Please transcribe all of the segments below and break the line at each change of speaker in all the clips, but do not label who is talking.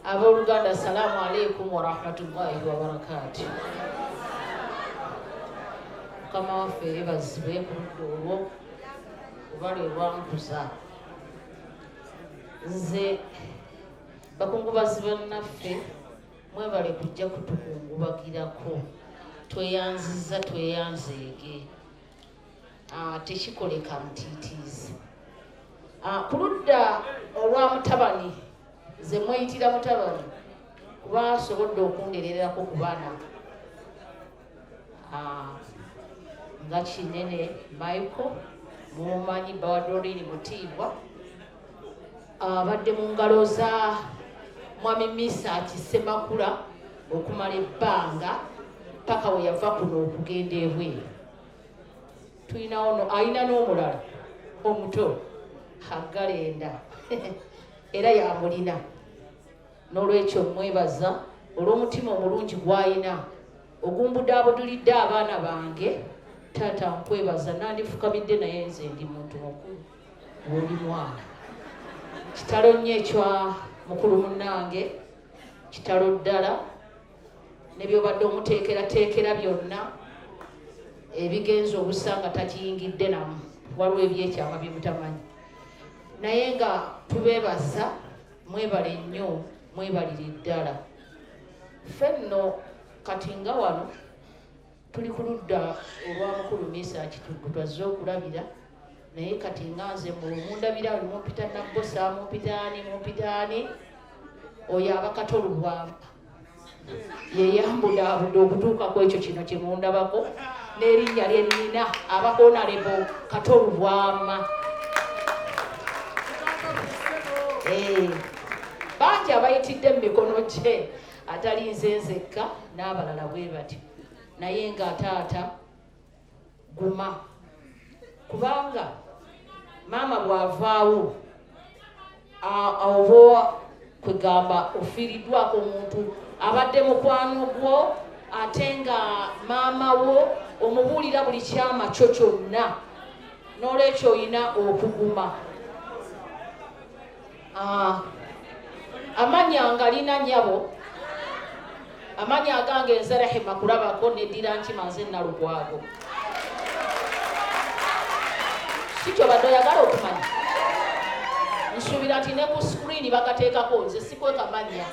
Abooluganda, assalamu alaikum wa rahmatullahi wa barakatuh. Mukama waffe yeebazibwe ku ludda olwo kuba lwe lwankuza. Nze bakungubazi bannaffe mwebale kujja kutukungubagirako. Tweyanziza tweyanzeege. Tekikoleka mutiitiizi. Ku ludda olwa mutabani, nze mweyitira mutabani kuba asobodde okundererako ku baana nga Kinene Michael, mumanyi Bawadolini Mutiibwa, abadde mu ngalo za mwami Mesach Semakula okumala ebbanga paka we yava kuno okugenda ebweru. Tulina ono alina n'omulala omuto Hagalenda era yamulina. N'olwekyo mwebaza olw'omutima omulungi gw'alina ogumbudaabudulidde abaana bange. Taata nkwebaza, nandifukamidde naye nze ndi muntu mukulu oli mwana. Kitalo nnyo ekya mukulu munnange, kitalo ddala, ne byobadde omuteekerateekera byonna ebigenza obusa nga takiyingidde namu, waliwo ebyekyama bye mutamanyi. Naye nga tubeebaza, mwebale nnyo, mwebalire ddala. Ffe nno kati nga wano tuli ku ludda olwa mukulu Mesach twazze okulabira, naye kati nga nze mundabira oli mumpita nabbosa mumpitaani oyo abakatolubwamba yeyambudaabude okutuuka ku ekyo kino kye mundabako n'erinnya lye nnina abakonalebo katolubwama. Bangi abayitidde mu mikono gye atali nze nzekka n'abalala bwe batyo, naye nga taata guma, kubanga maama bw'avaawo oba kwegamba ofiiriddwako omuntu abadde mukwano gwo ate nga maama wo omubuulira buli kyama kyo kyonna, n'olwekyo olina okuguma. Amanya ngalina nnyabo, amanya agange nze Rahima kulabako neddira nkimaze Nalukwago. Sikyo badde oyagala okumanya. Nsuubira nti ne ku screen bakateekako, nze sikwekamanya.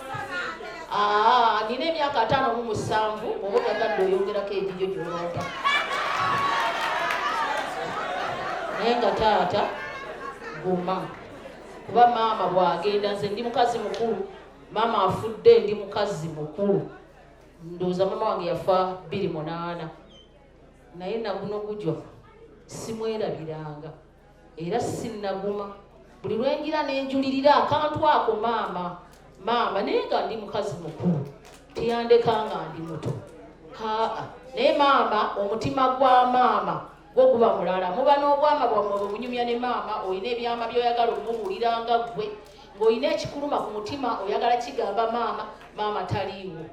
Nina emyaka 57 oba otagadde oyongerako ebijo gy'olonda. Naye nga taata guma, kuba maama bw'agenda, nze ndi mukazi mukulu, maama afudde ndi mukazi mukulu. Ndowooza maama wange yafa 28, naye naguno gujwa simwerabiranga era sinnaguma. Buli lwenjira nenjulirira akantu ako maama, naye nga ndi mukazi mukulu, teyandekanga ndi muto. Naye maama, omutima gwa maama gwo guba mulala. Muba n'obwama bwammwe bwe bunyumya ne maama, olina ebyama by'oyagala omubuuliranga ggwe, ng'olina ekikuluma ku mutima oyagala kigamba maama taliiwo.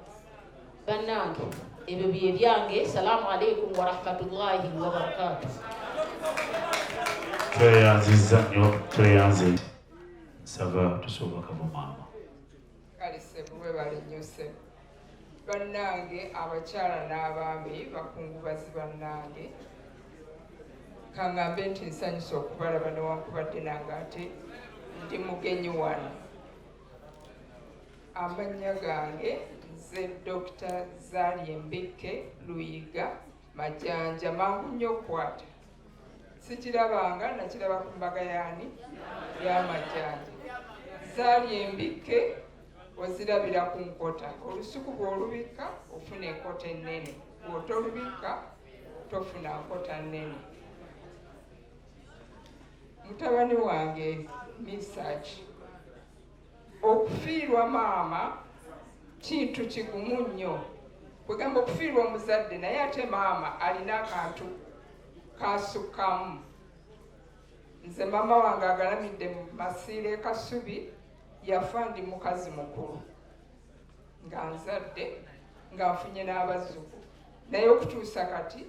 Bannange, ebyo bye byange. Salaamu alaikum wa rahmatullahi wa barakatuh.
Tweyanziza nnyo, tweyanze. Sava tusoboka mu maama.
Kalise bwe bali nyose. Bannange abakyala n'abaami bakungubazi bannange. Kangambe nti nsanyusa okubalaba newankubadde nange ate ndi mugenyi wano. Amannya gange nze Dr. Kuyiiga Emizze mangu nnyo okukwata. Sikirabanga nakiraba ku mbaga yaani y'amajjanja. Emizze ozirabira ku nkota. Olusuku bw'olubikka ofuna enkota ennene, bw'otolubikka tofuna nkota nnene. Mutabani wange Mesach, okufiirwa maama kintu kigumu nnyo. Kwegamba okufiirwa omuzadde, naye ate maama alina akantu kasukkamu. Nze maama wange agalamidde mu Masiire Kasubi yafa ndi mukazi mukulu nga nzadde nga nfunye n'abazzukulu, naye okutuusa kati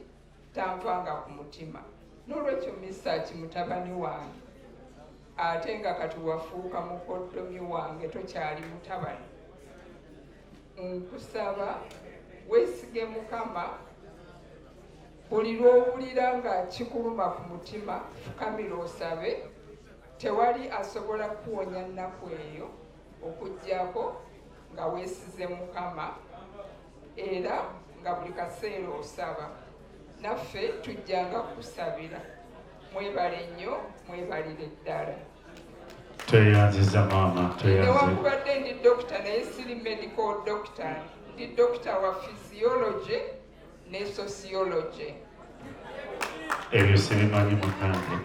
tanvanga ku mutima. N'olwekyo Mesach mutabani wange, ate nga kati wafuuka mukoddomi wange, tokyali mutabani. nkusaba weesige Mukama buli lw'owulira nga kikuluma ku mutima fukamira osabe. Tewali asobola kuwonya nnaku eyo okuggyako nga weesize Mukama era nga buli kaseera osaba. Naffe tujjanga kusabira. Mwebale nnyo, mwebalire ddala.
Tweyanziza maama,
newankubadde ndi dokita naye siri medical doctor, ndi dokita wa physiology ne sociology.
Ebyo sibimanyi munnange.